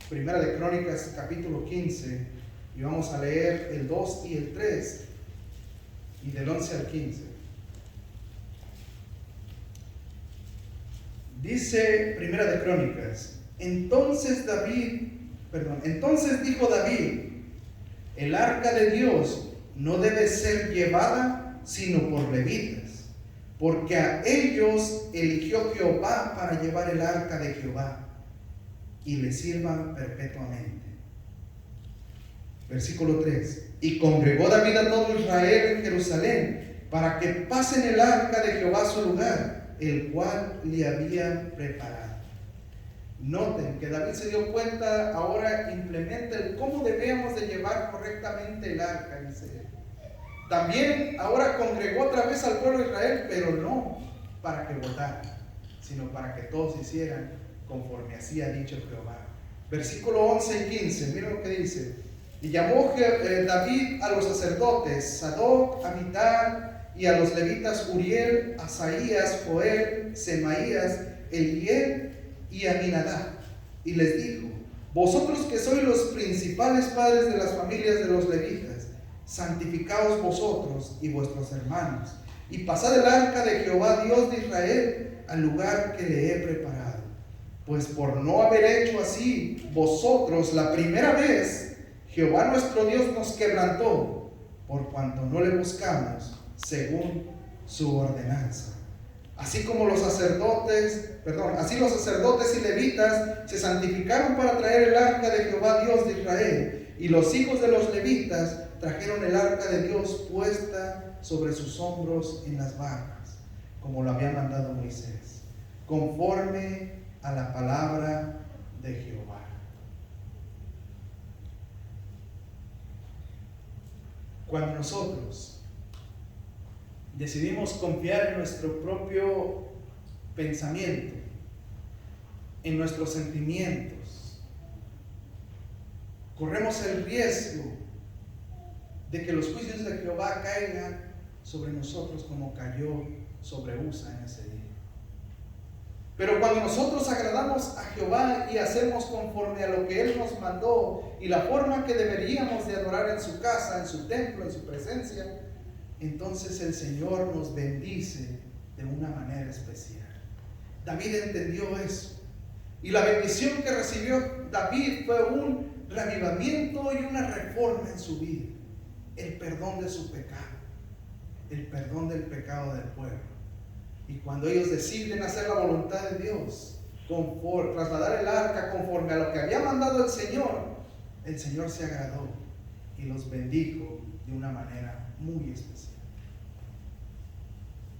Primera de Crónicas, capítulo 15, y vamos a leer el 2 y el 3, y del 11 al 15. Dice Primera de Crónicas: entonces dijo David: el arca de Dios no debe ser llevada sino por levitas, porque a ellos eligió Jehová para llevar el arca de Jehová y le sirvan perpetuamente. Versículo 3: y congregó David a todo Israel en Jerusalén para que pasen el arca de Jehová a su lugar, el cual le habían preparado. Noten que David se dio cuenta, ahora implementa el cómo debemos de llevar correctamente el arca, dice él. También ahora congregó otra vez al pueblo de Israel, pero no para que votaran, sino para que todos hicieran conforme así ha dicho Jehová. Versículo 11 y 15, miren lo que dice: y llamó David a los sacerdotes Sadoc, Abitar, y a los levitas Uriel, Asaías, Joel, Semaías, Eliel y Aminadab, y les dijo: vosotros que sois los principales padres de las familias de los levitas, santificaos vosotros y vuestros hermanos, y pasad el arca de Jehová Dios de Israel al lugar que le he preparado. Pues por no haber hecho así vosotros la primera vez, Jehová nuestro Dios nos quebrantó, por cuanto no le buscamos según su ordenanza. Así los sacerdotes y levitas se santificaron para traer el arca de Jehová Dios de Israel, y los hijos de los levitas trajeron el arca de Dios puesta sobre sus hombros en las barcas, como lo había mandado Moisés, conforme a la palabra de Jehová. Cuando nosotros decidimos confiar en nuestro propio pensamiento, en nuestros sentimientos, corremos el riesgo de que los juicios de Jehová caigan sobre nosotros como cayó sobre Usa en ese día. Pero cuando nosotros agradamos a Jehová y hacemos conforme a lo que Él nos mandó y la forma que deberíamos de adorar en su casa, en su templo, en su presencia, entonces el Señor nos bendice de una manera especial. David entendió eso. Y la bendición que recibió David fue un reavivamiento y una reforma en su vida. El perdón de su pecado. El perdón del pecado del pueblo. Y cuando ellos deciden hacer la voluntad de Dios, trasladar el arca conforme a lo que había mandado el Señor se agradó y los bendijo de una manera muy especial.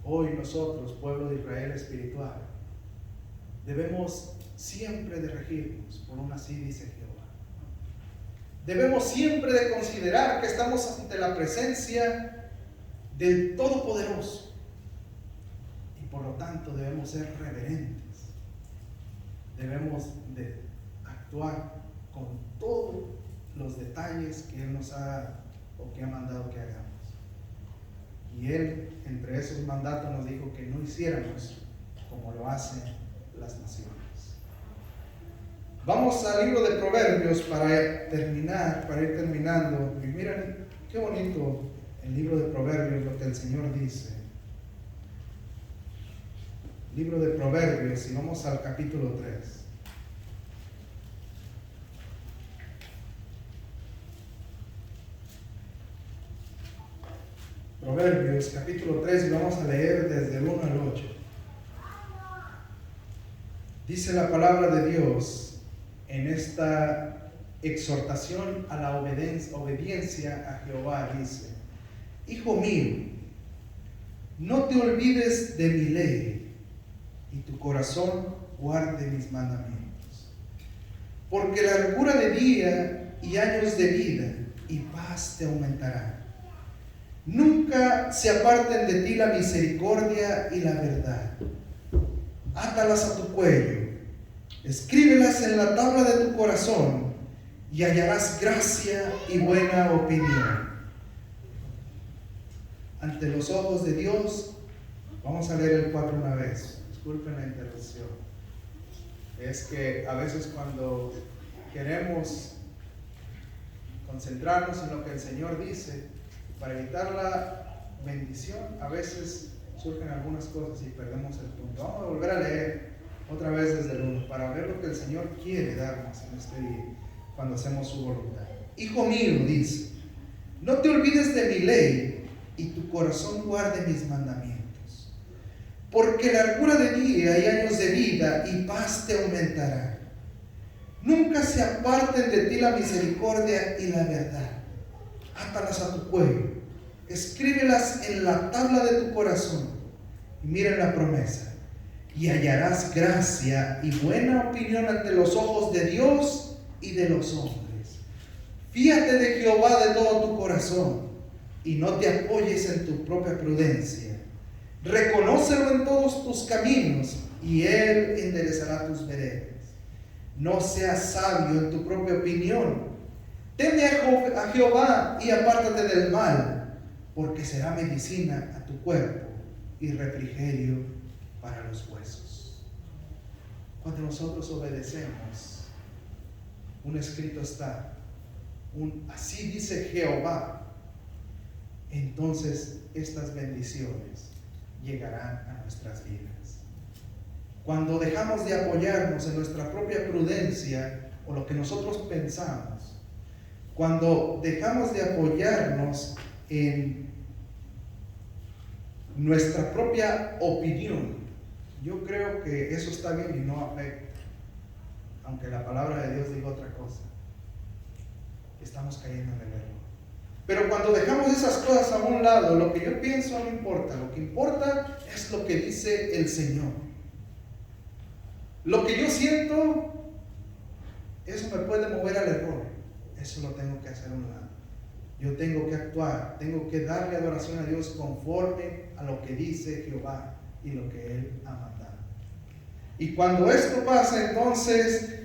Hoy nosotros, pueblo de Israel espiritual, debemos siempre de regirnos por un así dice Jehová. Debemos siempre de considerar que estamos ante la presencia del Todopoderoso. Por lo tanto, debemos ser reverentes. Debemos de actuar con todos los detalles que Él nos ha o que ha mandado que hagamos. Y Él, entre esos mandatos, nos dijo que no hiciéramos como lo hacen las naciones. Vamos al libro de Proverbios para ir terminando. Y miren qué bonito el libro de Proverbios, lo que el Señor dice. Libro de Proverbios, y vamos al capítulo 3. Proverbios, capítulo 3, y vamos a leer desde el 1 al 8. Dice la palabra de Dios en esta exhortación a la obediencia a Jehová, dice: Hijo mío, no te olvides de mi ley, y tu corazón guarde mis mandamientos. Porque largura de día y años de vida y paz te aumentarán. Nunca se aparten de ti la misericordia y la verdad. Átalas a tu cuello, escríbelas en la tabla de tu corazón, y hallarás gracia y buena opinión ante los ojos de Dios. Vamos a leer el 4 una vez. Disculpen la interrupción. Es que a veces cuando queremos concentrarnos en lo que el Señor dice, para evitar la bendición, a veces surgen algunas cosas y perdemos el punto. Vamos a volver a leer otra vez desde el 1 para ver lo que el Señor quiere darnos en este día cuando hacemos su voluntad. Hijo mío, dice, no te olvides de mi ley y tu corazón guarde mis mandamientos. Porque largura de día y años de vida y paz te aumentará. Nunca se aparten de ti la misericordia y la verdad. Átalas a tu cuello, escríbelas en la tabla de tu corazón. Y miren la promesa: y hallarás gracia y buena opinión ante los ojos de Dios y de los hombres. Fíate de Jehová de todo tu corazón y no te apoyes en tu propia prudencia. Reconócelo en todos tus caminos y Él enderezará tus veredas. No seas sabio en tu propia opinión. Teme a Jehová y apártate del mal, porque será medicina a tu cuerpo y refrigerio para los huesos. Cuando nosotros obedecemos, un escrito está, así dice Jehová, entonces estas bendiciones llegarán a nuestras vidas. Cuando dejamos de apoyarnos en nuestra propia prudencia o lo que nosotros pensamos, cuando dejamos de apoyarnos en nuestra propia opinión, yo creo que eso está bien y no afecta, aunque la palabra de Dios diga otra cosa. Estamos cayendo en el error. Pero cuando dejamos esas cosas a un lado, lo que yo pienso no importa. Lo que importa es lo que dice el Señor. Lo que yo siento, eso me puede mover al error. Eso lo tengo que hacer a un lado. yo tengo que actuar, tengo que darle adoración a Dios conforme a lo que dice Jehová y lo que Él ha mandado. Y cuando esto pasa, entonces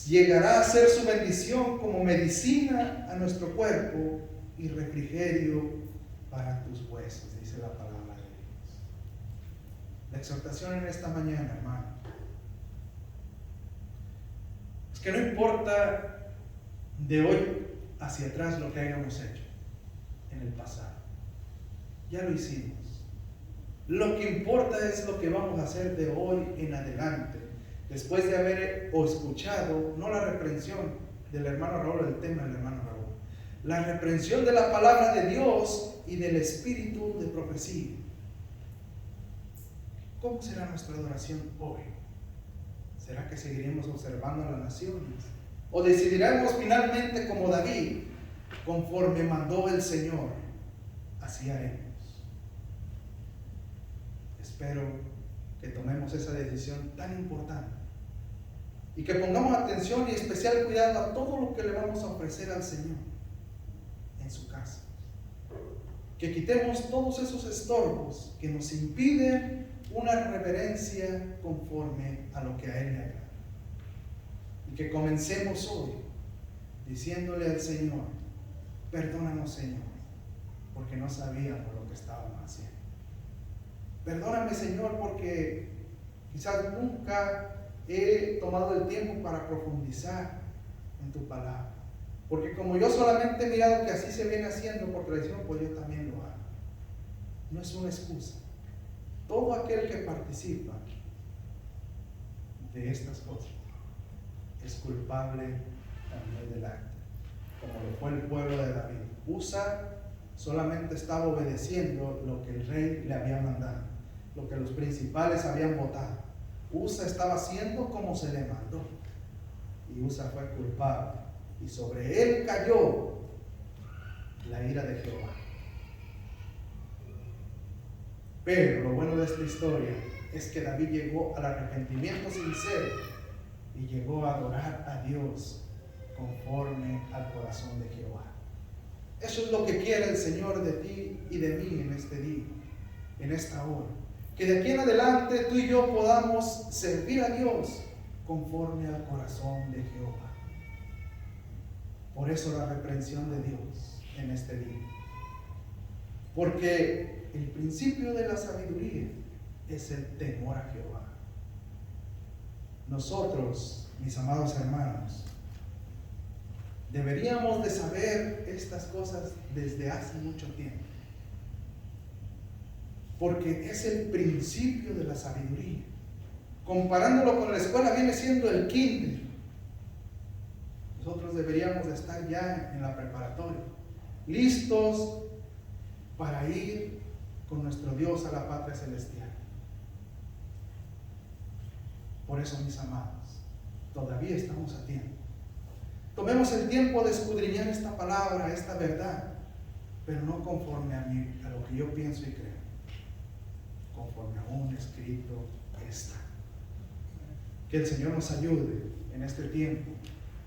llegará a ser su bendición como medicina a nuestro cuerpo y refrigerio para tus huesos, dice la palabra de Dios. La exhortación en esta mañana, hermano, es que no importa de hoy hacia atrás lo que hayamos hecho en el pasado. Ya lo hicimos. Lo que importa es lo que vamos a hacer de hoy en adelante, después de haber escuchado, no la reprensión del hermano Raúl, el tema del hermano Raúl, la reprensión de la palabra de Dios y del espíritu de profecía. ¿Cómo será nuestra adoración hoy? ¿Será que seguiremos observando a las naciones? ¿O decidiremos finalmente como David, conforme mandó el Señor, así haremos? Espero que tomemos esa decisión tan importante y que pongamos atención y especial cuidado a todo lo que le vamos a ofrecer al Señor en su casa. Que quitemos todos esos estorbos que nos impiden una reverencia conforme a lo que a Él le agrada. Y que comencemos hoy diciéndole al Señor: perdónanos, Señor, porque no sabíamos lo que estábamos haciendo. Perdóname, Señor, porque quizás nunca he tomado el tiempo para profundizar en tu palabra. Porque como yo solamente he mirado que así se viene haciendo por tradición, pues yo también lo hago. No es una excusa. Todo aquel que participa de estas cosas es culpable también del acto, como lo fue el pueblo de David. Usa solamente estaba obedeciendo lo que el rey le había mandado, lo que los principales habían votado. Usa estaba haciendo como se le mandó, y Usa fue culpable, y sobre él cayó la ira de Jehová. Pero lo bueno de esta historia es que David llegó al arrepentimiento sincero y llegó a adorar a Dios conforme al corazón de Jehová. Eso es lo que quiere el Señor de ti y de mí en este día, en esta hora. Que de aquí en adelante tú y yo podamos servir a Dios conforme al corazón de Jehová. Por eso la reprensión de Dios en este día. Porque el principio de la sabiduría es el temor a Jehová. Nosotros, mis amados hermanos, deberíamos de saber estas cosas desde hace mucho tiempo. Porque es el principio de la sabiduría. Comparándolo con la escuela, viene siendo el kinder. Nosotros deberíamos de estar ya en la preparatoria, listos para ir con nuestro Dios a la patria celestial. Por eso, mis amados, todavía estamos a tiempo. Tomemos el tiempo de escudriñar esta palabra, esta verdad, pero no conforme a lo que yo pienso y creo, conforme a un escrito está. Que el Señor nos ayude en este tiempo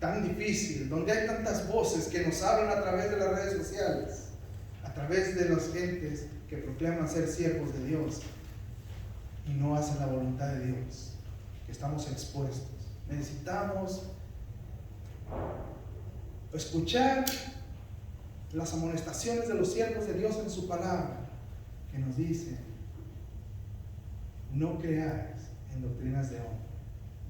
tan difícil, donde hay tantas voces que nos hablan a través de las redes sociales, a través de las gentes que proclaman ser siervos de Dios y no hacen la voluntad de Dios, que estamos expuestos. Necesitamos escuchar las amonestaciones de los siervos de Dios en su palabra, que nos dicen: no creáis en doctrinas de hombre,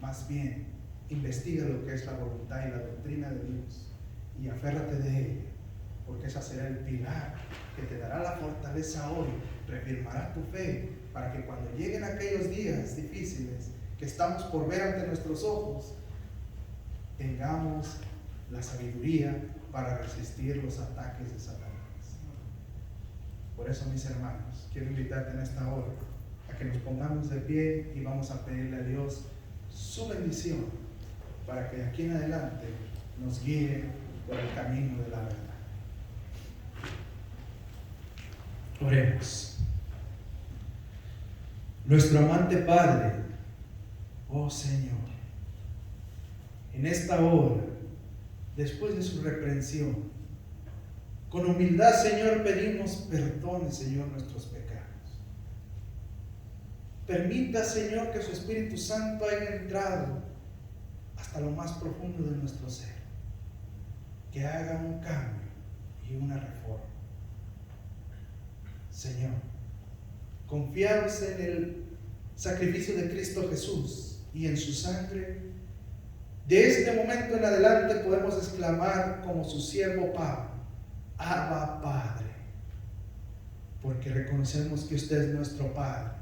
más bien investiga lo que es la voluntad y la doctrina de Dios y aférrate de ella, porque esa será el pilar que te dará la fortaleza hoy, reafirmará tu fe, para que cuando lleguen aquellos días difíciles que estamos por ver ante nuestros ojos, tengamos la sabiduría para resistir los ataques de Satanás. Por eso, mis hermanos, quiero invitarte en esta hora a que nos pongamos de pie y vamos a pedirle a Dios su bendición para que de aquí en adelante nos guíe por el camino de la verdad. Oremos. Nuestro amante Padre, oh Señor, en esta hora, después de su reprensión, Con humildad, Señor, pedimos perdone, Señor, nuestros pecados. Permita, Señor, que su Espíritu Santo haya entrado hasta lo más profundo de nuestro ser, que haga un cambio y una reforma. Señor, confiados en el sacrificio de Cristo Jesús y en su sangre, de este momento en adelante podemos exclamar como su siervo Pablo: Abba, Padre, porque reconocemos que usted es nuestro Padre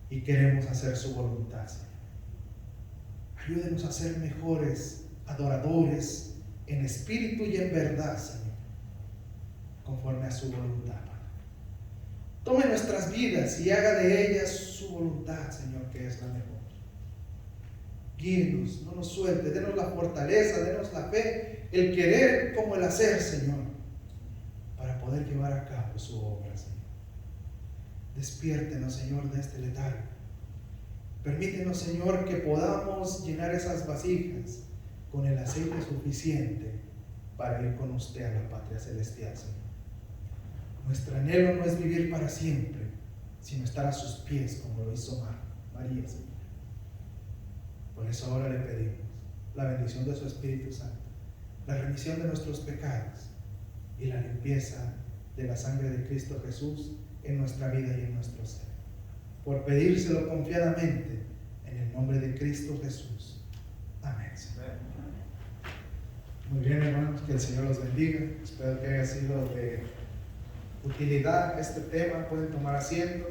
y queremos hacer su voluntad, Señor. Ayúdenos a ser mejores adoradores en espíritu y en verdad, Señor, conforme a su voluntad, Padre. Tome nuestras vidas y haga de ellas su voluntad, Señor, que es la mejor. Guíenos, no nos suelte, denos la fortaleza, denos la fe, el querer como el hacer, Señor, para poder llevar a cabo su obra, Señor. Despiértenos, Señor, de este letargo. Permítenos, Señor, que podamos llenar esas vasijas con el aceite suficiente para ir con usted a la patria celestial, Señor. Nuestro anhelo no es vivir para siempre, sino estar a sus pies como lo hizo María, Señor. Por eso ahora le pedimos la bendición de su Espíritu Santo, la remisión de nuestros pecados y la limpieza de la sangre de Cristo Jesús en nuestra vida y en nuestro ser. Por pedírselo confiadamente en el nombre de Cristo Jesús. Amén, Señor. Muy bien, hermanos, que el Señor los bendiga. Espero que haya sido de utilidad este tema. Pueden tomar asiento.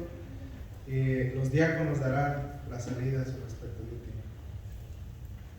Los diáconos darán la salida a su respecto.